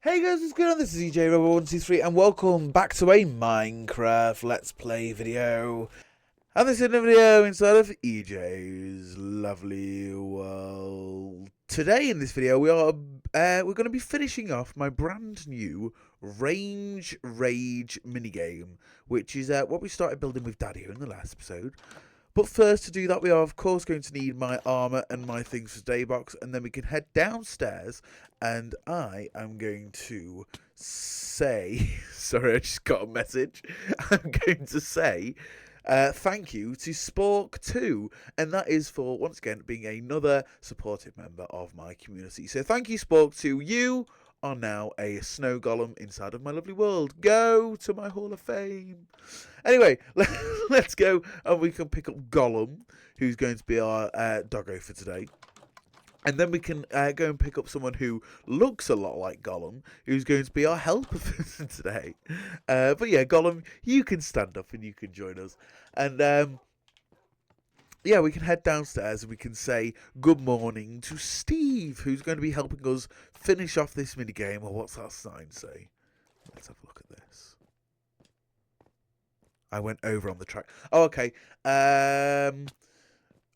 Hey guys, what's going on? This is EJ123 and welcome back to a Minecraft Let's Play video. And this is a video inside of EJ's lovely world. Today in this video we're going to be finishing off my brand new Range Rage minigame, which is what we started building with Daddy in the last episode. But first, to do that, we are, of course, going to need my armor and my things for Daybox, and then we can head downstairs, and I am going to say... Sorry, I just got a message. I'm going to say thank you to Spork2, and that is for, once again, being another supportive member of my community. So thank you, Spork2. You are now a snow golem inside of my lovely world. Go to my Hall of Fame. Anyway, let's go and we can pick up Gollum, who's going to be our doggo for today. And then we can go and pick up someone who looks a lot like Gollum, who's going to be our helper for today. But yeah, Gollum, you can stand up and you can join us. And yeah, we can head downstairs and we can say good morning to Steve, who's going to be helping us finish off this minigame. Or what's that sign say? Let's have a look at this. I went over on the track. Oh, okay.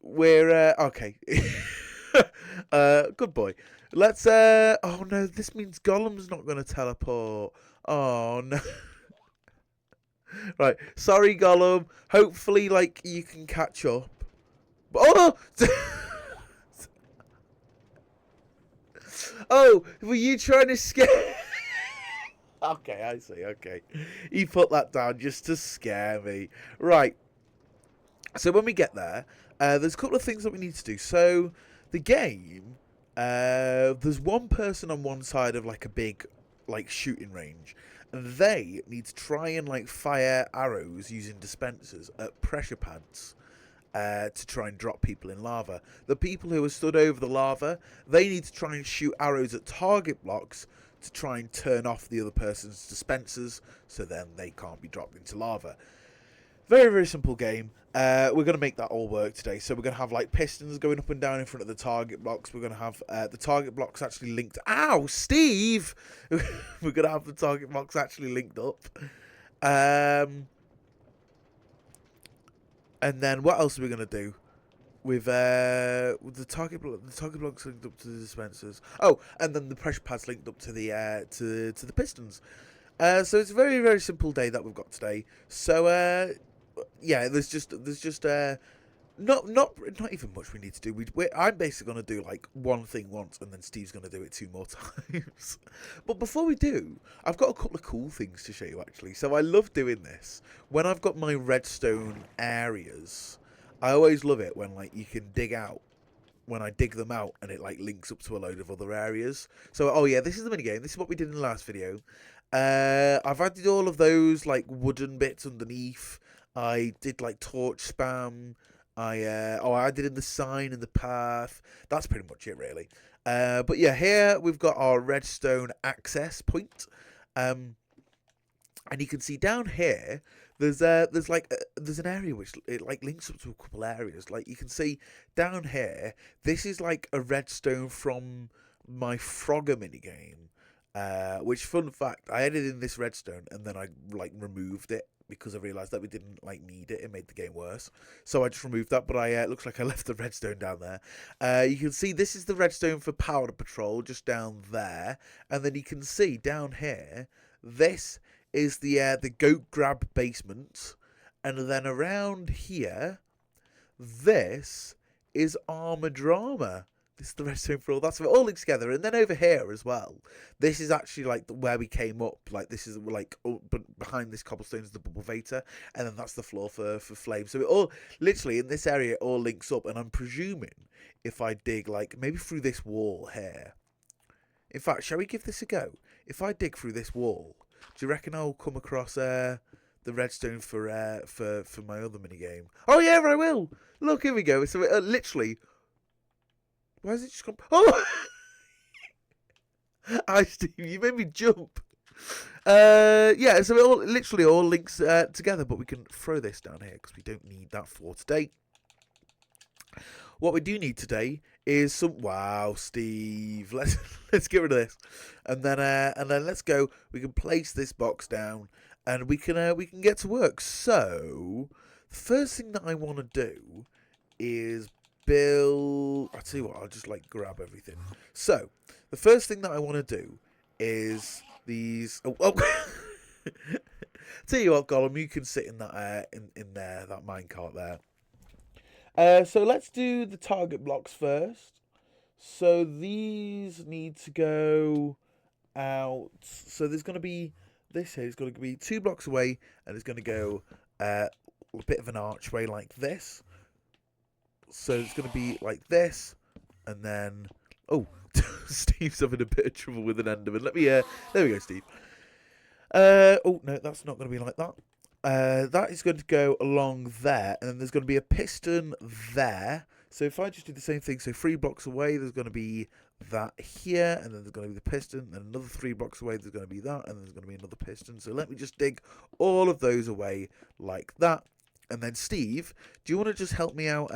We're okay. Good boy. Let's oh no, this means Gollum's not going to teleport. Oh no. Right. Sorry, Gollum. Hopefully, like, you can catch up. Oh! Oh, were you trying to scare? Okay, I see. Okay, he put that down just to scare me. Right. So when we get there, there's a couple of things that we need to do. So the game, there's one person on one side of like a big, like, shooting range, and they need to try and like fire arrows using dispensers at pressure pads. To try and drop people in lava. The people who are stood over the lava, they need to try and shoot arrows at target blocks to try and turn off the other person's dispensers, so then they can't be dropped into lava. Very, very simple game. We're going to make that all work today. So we're going to have like pistons going up and down in front of the target blocks. We're going to have the target blocks actually linked. Ow, Steve! We're going to have the target blocks actually linked up. And then what else are we gonna do with the target blocks linked up to the dispensers? Oh, and then the pressure pads linked up to the to the pistons. So it's a very, very simple day that we've got today. So yeah, there's just not even much we need to do. I'm basically going to do like one thing once, and then Steve's going to do it 2 more times. But before we do, I've got a couple of cool things to show you actually. So I love doing this when I've got my redstone areas. I always love it when like you can dig out. When I dig them out and it like links up to a load of other areas. So oh yeah, this is the minigame. This is what we did in the last video. I've added all of those like wooden bits underneath. I did like torch spam. I added in the sign and the path. That's pretty much it, really. But yeah, here we've got our redstone access point. And you can see down here, there's an area which it like links up to a couple areas. Like you can see down here, this is like a redstone from my Frogger minigame. Which, fun fact, I added in this redstone and then I like removed it because I realised that we didn't like need it. It made the game worse, so I just removed that. But it looks like I left the redstone down there. You can see this is the redstone for Powder Patrol just down there, and then you can see down here this is the Goat Grab basement, and then around here this is Armor Drama. This is the redstone for all that. So it all links together. And then over here as well, this is actually like where we came up. Like this is like, but behind this cobblestone is the bubble vator. And then that's the floor for flame. So it all, literally in this area, it all links up. And I'm presuming if I dig like maybe through this wall here. In fact, shall we give this a go? If I dig through this wall, do you reckon I'll come across the redstone for my other minigame? Oh yeah, I will. Look, here we go. So it, literally... Why is it just gone? Oh! Hi, Steve. You made me jump. Yeah, so it all literally all links together, but we can throw this down here because we don't need that for today. What we do need today is some. Wow, Steve. Let's get rid of this, and then let's go. We can place this box down, and we can get to work. So, the first thing that I want to do is build. I'll tell you what. I'll just like grab everything. So, the first thing that I want to do is these. Oh. Tell you what, Gollum, you can sit in that in there, that minecart there. So let's do the target blocks first. So these need to go out. So there's going to be this here is going to be 2 blocks away, and it's going to go a bit of an archway like this. So it's going to be like this, and then Steve's having a bit of trouble with an Enderman. There we go, Steve. Oh no, that's not going to be like that. That is going to go along there, and then there's going to be a piston there. So if I just do the same thing, so 3 blocks away, there's going to be that here, and then there's going to be the piston, and another 3 blocks away, there's going to be that, and there's going to be another piston. So let me just dig all of those away like that. And then Steve, do you want to just help me out?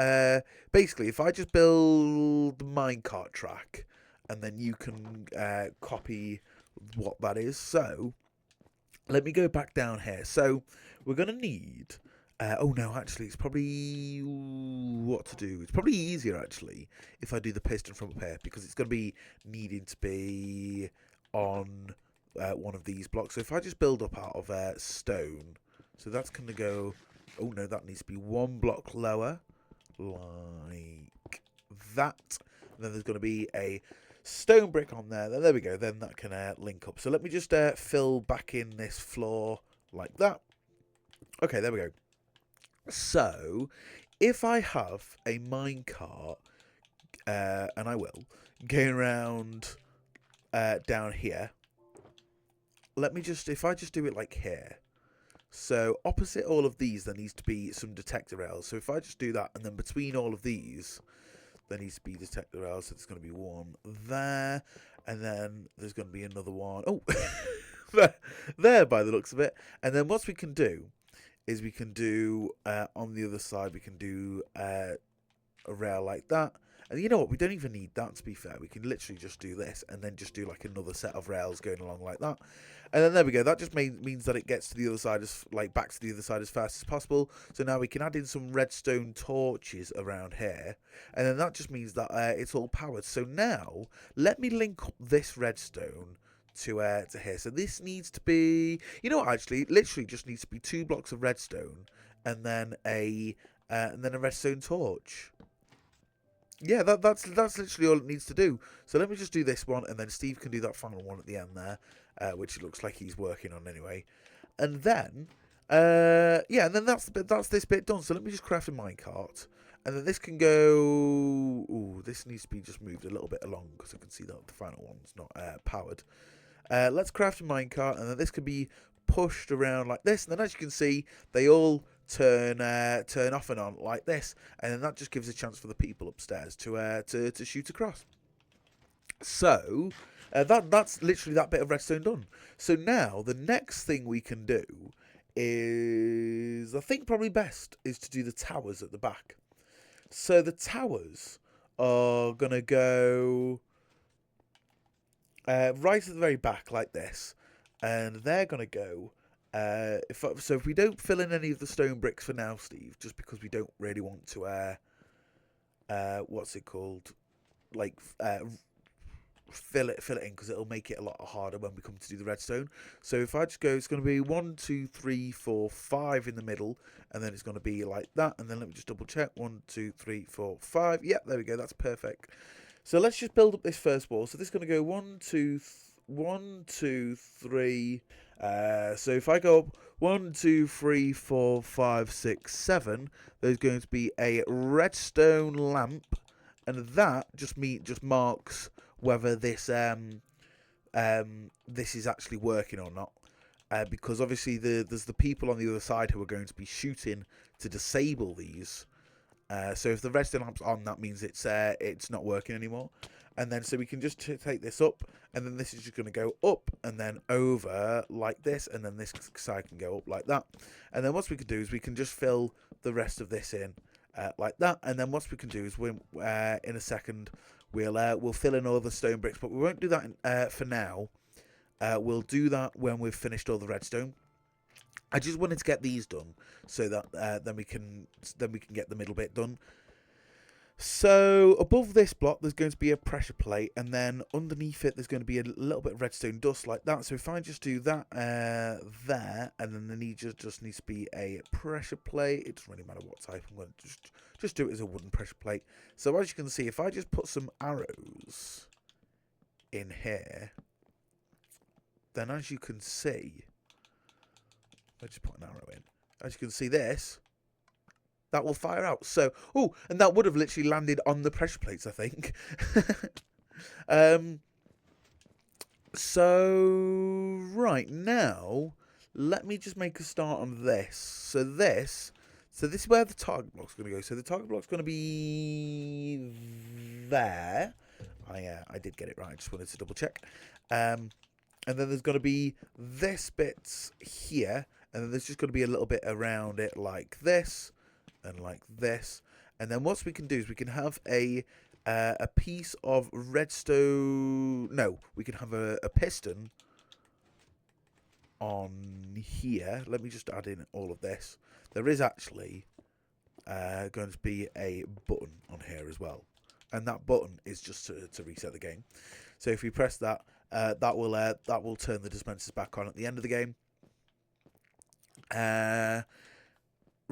Basically, if I just build the minecart track, and then you can copy what that is. So let me go back down here. So we're going to need... oh, no, actually, it's probably... what to do? It's probably easier, actually, if I do the piston from up here, because it's going to be needing to be on one of these blocks. So if I just build up out of stone, so that's going to go... oh, no, that needs to be 1 block lower, like that. And then there's going to be a stone brick on there. There we go. Then that can link up. So let me just fill back in this floor like that. Okay, there we go. So if I have a minecart, and I will, going around down here, let me just, if I just do it like here. So opposite all of these, there needs to be some detector rails. So if I just do that, and then between all of these, there needs to be detector rails. So there's going to be one there, and then there's going to be another one. Oh, there by the looks of it. And then what we can do is we can do on the other side, we can do a rail like that. And you know what? We don't even need that, to be fair. We can literally just do this and then just do like another set of rails going along like that. And then there we go. That just means that it gets to the other side, back to the other side as fast as possible. So now we can add in some redstone torches around here. And then that just means that it's all powered. So now let me link up this redstone to here. So this needs to be, you know what, actually, it literally just needs to be 2 blocks of redstone and then a redstone torch. Yeah, that's literally all it needs to do. So let me just do this one, and then Steve can do that final one at the end there, which it looks like he's working on anyway. And then, yeah, and then that's this bit done. So let me just craft a minecart, and then this can go. Ooh, this needs to be just moved a little bit along because I can see that the final one's not powered. Let's craft a minecart, and then this can be pushed around like this, and then as you can see, they all turn off and on like this, and then that just gives a chance for the people upstairs to shoot across. So that's literally that bit of redstone done. So now the next thing we can do is, I think probably best is to do the towers at the back. So the towers are gonna go right at the very back like this, and they're gonna go. If we don't fill in any of the stone bricks for now, Steve, just because we don't really want to what's it called, like fill it in, because it'll make it a lot harder when we come to do the redstone. So if I just go, it's going to be 1 2 3 4 5 in the middle, and then it's going to be like that. And then let me just double check. 1 2 3 4 5. Yep, there we go. That's perfect. So let's just build up this first wall. So this is going to go 1 2 3. So if I go up 1 2 3 4 5 6 7, there's going to be a redstone lamp, and that just marks whether this this is actually working or not. Because obviously there's the people on the other side who are going to be shooting to disable these. So if the redstone lamp's on, that means it's not working anymore. And then so we can just take this up, and then this is just going to go up and then over like this, and then this side can go up like that. And then what we can do is we can just fill the rest of this in, like that. And then what we can do is we in a second we'll fill in all the stone bricks, but we won't do that for now. We'll do that when we've finished all the redstone. I just wanted to get these done so that then we can get the middle bit done. So above this block there's going to be a pressure plate, and then underneath it there's going to be a little bit of redstone dust like that. So if I just do that there, and then there just needs to be a pressure plate. It doesn't really matter what type. I'm going to just do it as a wooden pressure plate. So as you can see, if I just put some arrows in here, then as you can see, I just put an arrow in. As you can see, this that will fire out. So, oh, and that would have literally landed on the pressure plates, I think. So right now, let me just make a start on this. So this is where the target block's going to go. So the target block's going to be there. I did get it right. I just wanted to double check. And then there's going to be this bit here, and then there's just going to be a little bit around it like this and like this. And then what we can do is we can have a piece of redstone. No, we can have a piston on here. Let me just add in all of this. There is actually going to be a button on here as well, and that button is just to reset the game. So if we press that, that will turn the dispensers back on at the end of the game.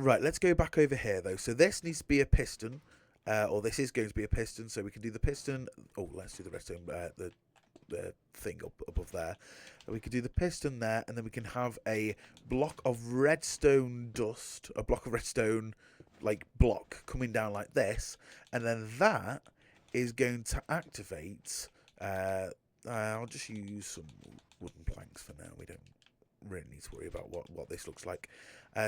Right, let's go back over here though. So this needs to be a piston, or this is going to be a piston. So we can do the piston. Oh, let's do the redstone. The thing up above there. And we could do the piston there, and then we can have a block of redstone dust, a block of redstone like block coming down like this, and then that is going to activate. I'll just use some wooden planks for now. We don't really need to worry about what this looks like.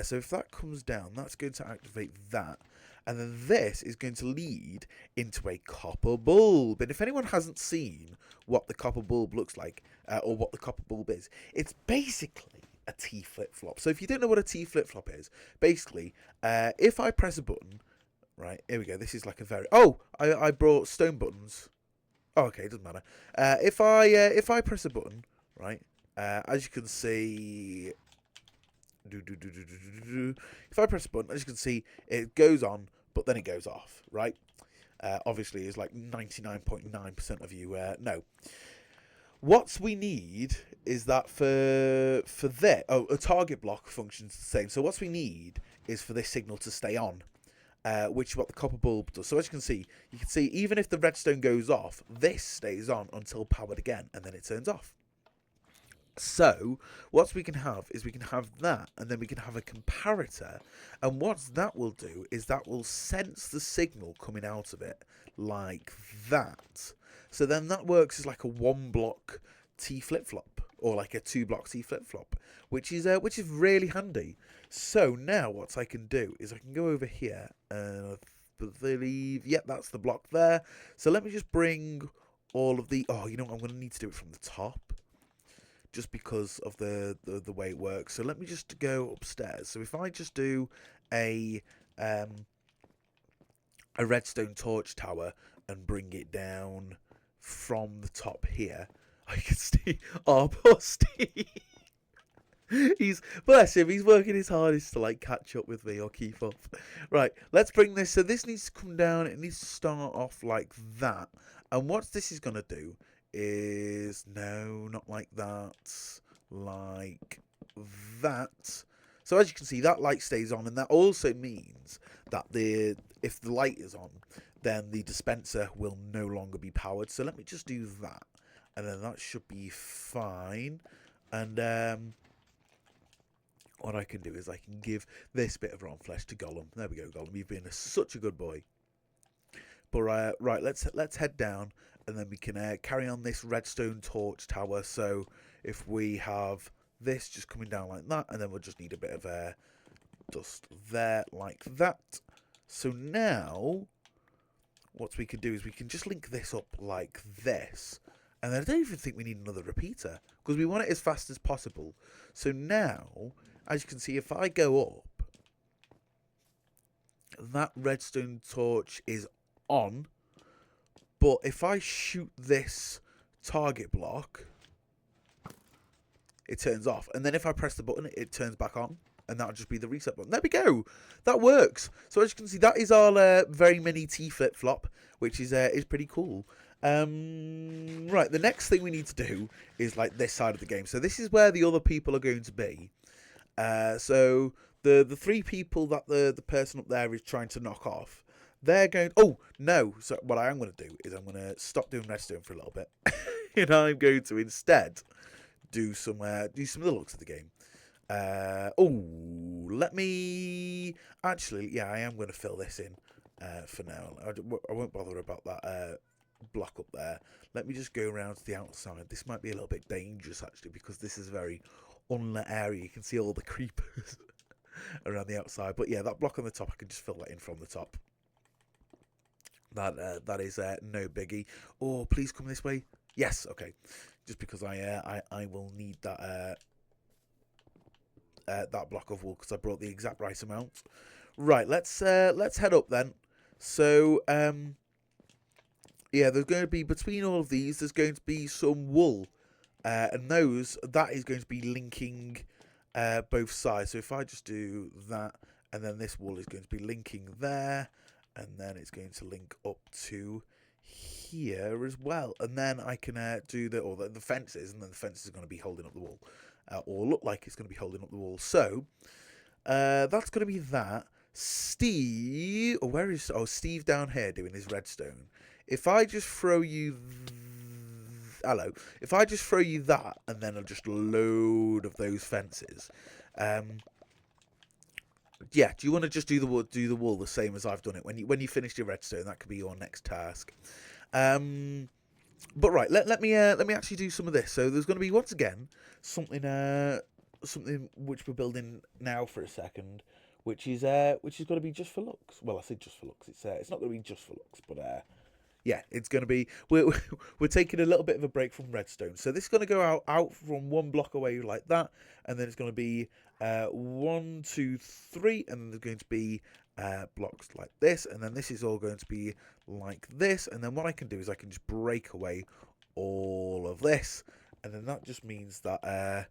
So if that comes down, that's going to activate that, and then this is going to lead into a copper bulb. And if anyone hasn't seen what the copper bulb looks like, or what the copper bulb is, it's basically a T flip-flop. So if you don't know what a T flip-flop is, basically, if I press a button, right, here we go, this is like a very... Oh, I brought stone buttons. Oh, okay, it doesn't matter. If I press a button, right, as you can see... If I press a button, as you can see, it goes on, but then it goes off, right? Obviously, it's like 99.9% of you know. What we need is that for that, a target block functions the same. So what we need is for this signal to stay on, which is what the copper bulb does. So as you can see even if the redstone goes off, this stays on until powered again, and then it turns off. So what we can have is we can have that, and then we can have a comparator, and what that will do is that will sense the signal coming out of it like that. So then that works as like a 1-block T flip-flop, or like a 2-block T flip-flop, which is really handy. So now what I can do is I can go over here, and I believe, yeah, that's the block there. So let me just bring all of the... Oh, you know what? I'm going to need to do it from the top, just because of the way it works. So let me just go upstairs. So if I just do a redstone torch tower and bring it down from the top here, I can see our poor Steve. Bless him, he's working his hardest to like catch up with me or keep up. Right, let's bring this. So this needs to come down. It needs to start off like that. And what this is going to do is, no, not like that, like that. So as you can see, that light stays on, and that also means that if the light is on, then the dispenser will no longer be powered. So let me just do that, and then that should be fine. And what I can do is I can give this bit of rotten flesh to Gollum. There we go, Gollum. You've been such a good boy. But right, let's head down, and then we can carry on this redstone torch tower. So if we have this just coming down like that, and then we'll just need a bit of dust there like that. So now what we can do is we can just link this up like this, and then I don't even think we need another repeater, because we want it as fast as possible. So now, as you can see, if I go up, that redstone torch is on, but if I shoot this target block, it turns off. And then if I press the button, it turns back on. And that'll just be the reset button. There we go. That works. So as you can see, that is our very mini T flip-flop, which is pretty cool. Right, the next thing we need to do is like this side of the game. So this is where the other people are going to be. So the three people that the person up there is trying to knock off, they're going... Oh, no. So what I am going to do is I'm going to stop doing redstone for a little bit. And I'm going to instead do some of the looks of the game. Let me... Actually, yeah, I am going to fill this in for now. I won't bother about that block up there. Let me just go around to the outside. This might be a little bit dangerous, actually, because this is a very unlit area. You can see all the creepers around the outside. But yeah, that block on the top, I can just fill that in from the top. That is no biggie. Oh, please come this way. Yes, okay. Just because I will need that that block of wool because I brought the exact right amount. Right, let's head up then. So yeah, there's going to be between all of these. There's going to be some wool, and that is going to be linking both sides. So if I just do that, and then this wool is going to be linking there, and then it's going to link up to here as well, and then I can do the fences, and then the fences are going to be holding up the wall, or look like it's going to be holding up the wall. So that's going to be that. Steve, Steve down here doing his redstone. If I just throw you, hello. If I just throw you that, and then I'll just load of those fences. Yeah, do you want to just do the wall the same as I've done it? When you finish your redstone, that could be your next task. But right, let me actually do some of this. So there's going to be once again something which we're building now for a second, which is going to be just for looks. Well, I say just for looks. It's not going to be just for looks, but yeah, it's going to be... We're taking a little bit of a break from redstone. So this is going to go out from one block away like that. And then it's going to be 1, 2, 3. And then there's going to be blocks like this. And then this is all going to be like this. And then what I can do is I can just break away all of this. And then that just means that...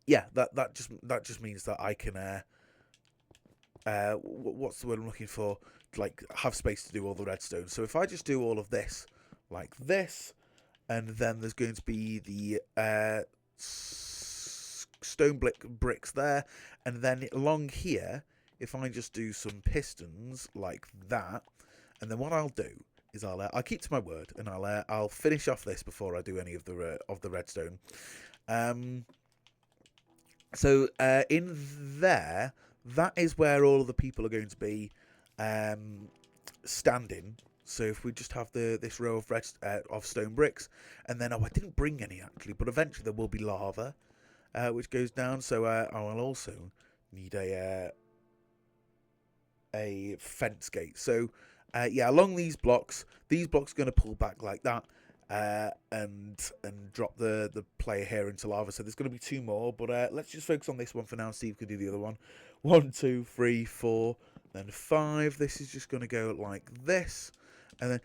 yeah, that just means that I can... what's the word I'm looking for? Like have space to do all the redstone. So if I just do all of this like this, and then there's going to be the stone bricks there, and then along here, if I just do some pistons like that, and then what I'll do is I'll keep to my word, and I'll finish off this before I do any of the redstone. So in there, that is where all of the people are going to be standing. So if we just have this row of stone bricks, and then I didn't bring any actually, but eventually there will be lava which goes down. So I will also need a fence gate. So yeah, along these blocks are going to pull back like that. And drop the player here into lava. So there's going to be 2 more, but let's just focus on this one for now. Steve can do the other one. 1, 2, 3, 4, then 5. This is just going to go like this, and then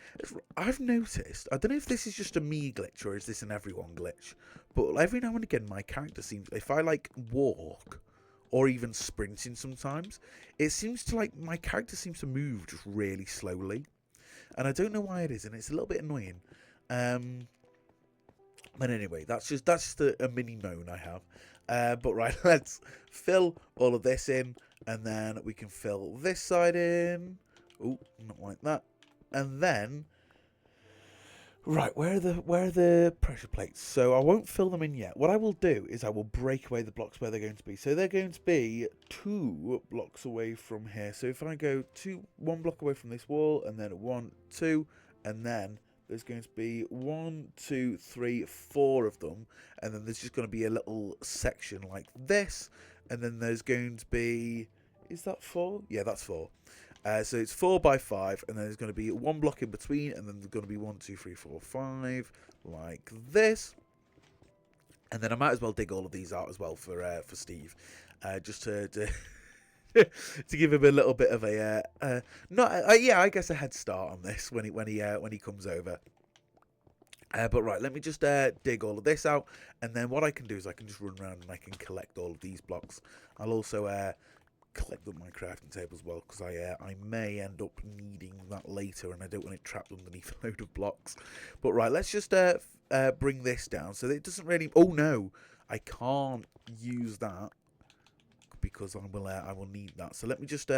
I've noticed, I don't know if this is just a me glitch or is this an everyone glitch, but every now and again my character seems, if I like walk or even sprinting sometimes, it seems to like my character seems to move just really slowly, and I don't know why it is, and it's a little bit annoying. But anyway, that's just a mini moan I have. But right, let's fill all of this in, and then we can fill this side in. Oh, not like that. And then, right, where are the pressure plates? So I won't fill them in yet. What I will do is I will break away the blocks where they're going to be. So they're going to be 2 blocks away from here. So if I go 1 block away from this wall, and then 1, 2, and then there's going to be 1, 2, 3, 4 of them, and then there's just going to be a little section like this, and then there's going to be, is that 4? Yeah, that's 4. So it's 4 by 5, and then there's going to be 1 block in between, and then there's going to be 1, 2, 3, 4, 5, like this. And then I might as well dig all of these out as well for Steve, just to to give him a little bit of a not yeah, I guess a head start on this when he comes over. But right, let me just dig all of this out, and then what I can do is I can just run around and I can collect all of these blocks. I'll also collect up my crafting table as well, because I may end up needing that later, and I don't want it trapped underneath a load of blocks. But right, let's just bring this down so that it doesn't really. Oh no, I can't use that because I will need that. So let me just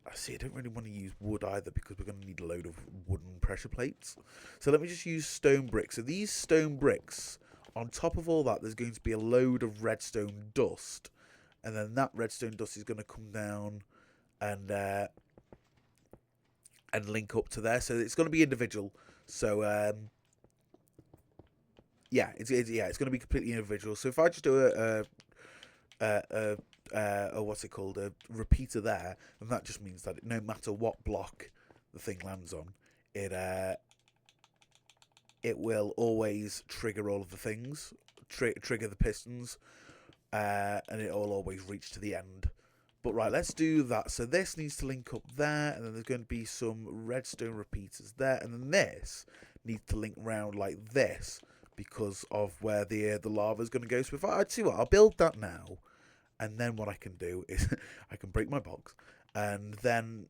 I see, I don't really want to use wood either because we're going to need a load of wooden pressure plates. So let me just use stone bricks. So these stone bricks, on top of all that, there's going to be a load of redstone dust. And then that redstone dust is going to come down and link up to there. So it's going to be individual. So yeah, it's going to be completely individual. So if I just do what's it called, a repeater there, and that just means that no matter what block the thing lands on, it will always trigger all of the things, trigger the pistons, and it will always reach to the end. But right, let's do that. So this needs to link up there, and then there's going to be some redstone repeaters there, and then this needs to link round like this because of where the lava is going to go. So if I see what, I'll build that now. And then what I can do is I can break my box, and then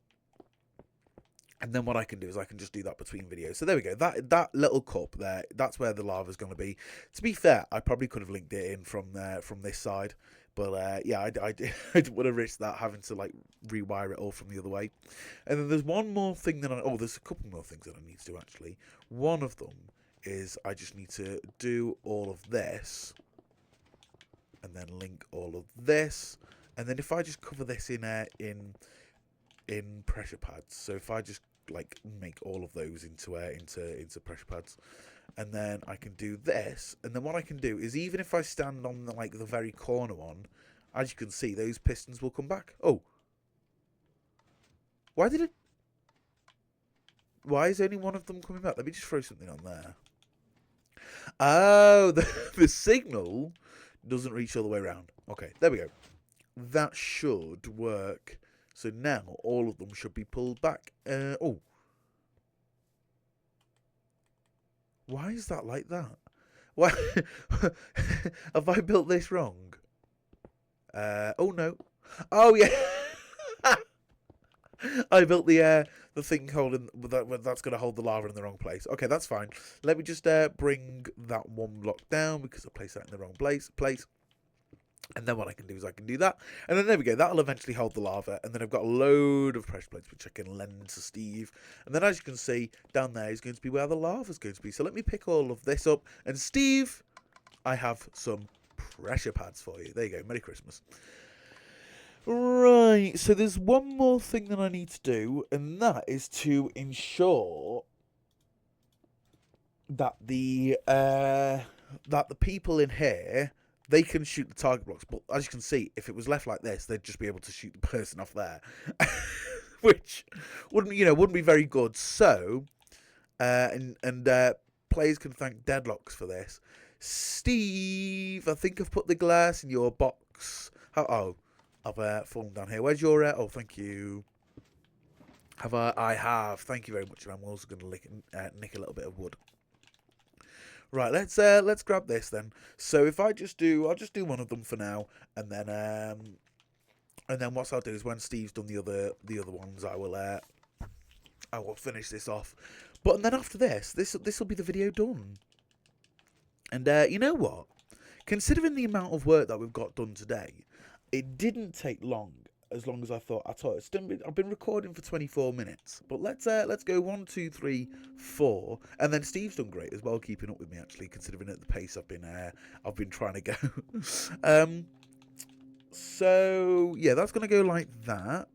what I can do is I can just do that between videos. So there we go. That little cup there, that's where the lava is going to be. To be fair, I probably could have linked it in from this side, but yeah, I didn't want to risk that, having to like rewire it all from the other way. And then there's one more thing that there's a couple more things that I need to do actually. One of them is I just need to do all of this. And then link all of this, and then if I just cover this in pressure pads, so if I just like make all of those into pressure pads, and then I can do this, and then what I can do is even if I stand on the very corner one, as you can see, those pistons will come back. Oh, why is only one of them coming back? Let me just throw something on there. Oh, the signal doesn't reach all the way around. Okay, there we go. That should work. So now all of them should be pulled back. Oh. Why is that like that? Why have I built this wrong? Oh no. Oh yeah. I built the thing holding that's going to hold the lava in the wrong place. Okay, that's fine. Let me just bring that one block down because I placed that in the wrong place. And then what I can do is I can do that. And then there we go. That'll eventually hold the lava. And then I've got a load of pressure plates which I can lend to Steve. And then as you can see, down there is going to be where the lava's going to be. So let me pick all of this up. And Steve, I have some pressure pads for you. There you go. Merry Christmas. Right, so there's one more thing that I need to do, and that is to ensure that the people in here, they can shoot the target blocks. But as you can see, if it was left like this, they'd just be able to shoot the person off there, which wouldn't be very good. So, players can thank Deadlocks for this. Steve, I think I've put the glass in your box. I've fallen down here. Where's your... oh, thank you. I have. Thank you very much. I'm also going to nick a little bit of wood. Right, let's grab this then. So if I'll just do one of them for now, and then what I'll do is when Steve's done the other ones, I will finish this off. But then after this will be the video done. And you know what? Considering the amount of work that we've got done today, it didn't take as long as I thought. I've been recording for 24 minutes, but let's go 1, 2, 3, 4, and then Steve's done great as well, keeping up with me actually, considering at the pace I've been trying to go. So yeah, that's gonna go like that,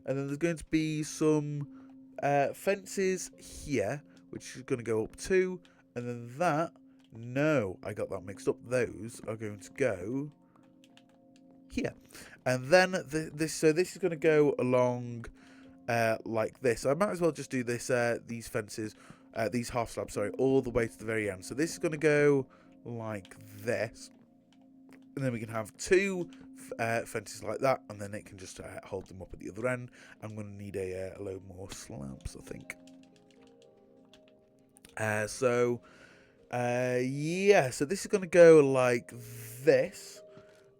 and then there's going to be some fences here, which is gonna go up too, and then that. No, I got that mixed up. Those are going to go here, and then this is going to go along like this. I might as well just do this these fences, these half slabs, sorry, all the way to the very end. So this is going to go like this, and then we can have 2 fences like that, and then it can just hold them up at the other end. I'm going to need a load more slabs, I think. Yeah, so this is going to go like this,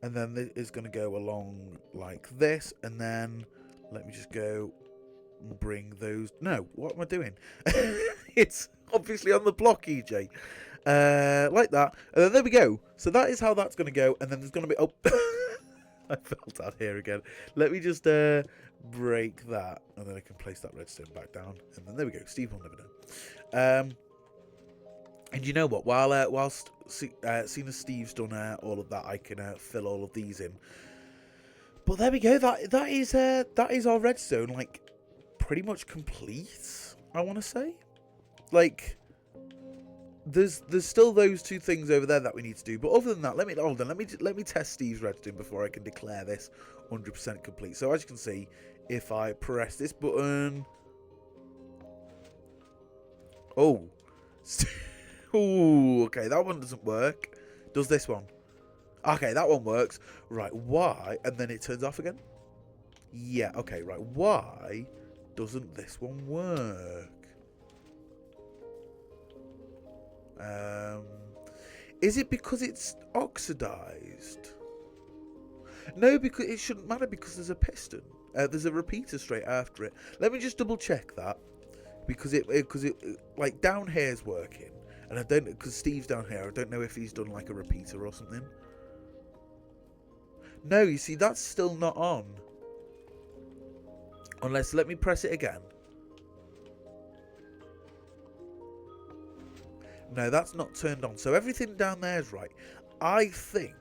and then this is going to go along like this, and then let me just go bring those. No, what am I doing? It's obviously on the block, EJ. Like that, and then there we go. So that is how that's going to go, and then there's going to be... Oh, I fell down here again. Let me just break that, and then I can place that redstone back down, and then there we go. Steve will never know. And you know what? Whilst seeing as Steve's done all of that, I can fill all of these in. But there we go. That is our redstone, like, pretty much complete, I want to say. Like, there's still those 2 things over there that we need to do, but other than that, let me test Steve's redstone before I can declare this 100% complete. So as you can see, if I press this button, oh, ooh, okay, that one doesn't work. Does this one? Okay, that one works. Right, why? And then it turns off again. Yeah, okay, right. Why doesn't this one work? Is it because it's oxidized? No, because it shouldn't matter because there's a piston. There's a repeater straight after it. Let me just double check that, because it like down here is working, and I don't, because Steve's down here. I don't know if he's done like a repeater or something. No, you see that's still not on. Unless, let me press it again. No, that's not turned on. So everything down there is right. I think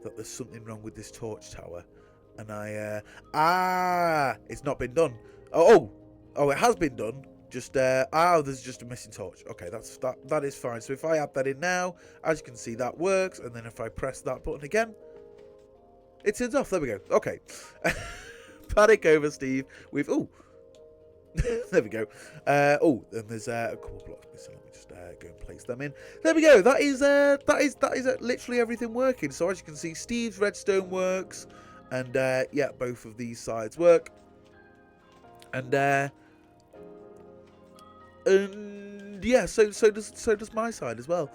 that there's something wrong with this torch tower. And it's not been done. Oh, it has been done. Just, there's just a missing torch. Okay, that is fine. So if I add that in now, as you can see, that works. And then if I press that button again, it turns off. There we go. Okay. Panic over, Steve. There we go. And there's a couple blocks missing. Let me just go and place them in. There we go. That is literally everything working. So as you can see, Steve's redstone works, and yeah, both of these sides work, and yeah, so does my side as well.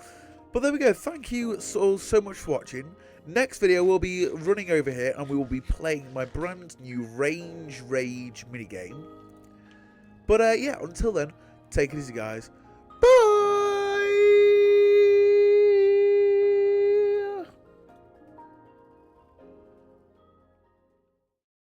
But there we go. Thank you so much for watching. Next video, we'll be running over here, and we will be playing my brand new Range Rage minigame. But yeah, until then, take it easy, guys.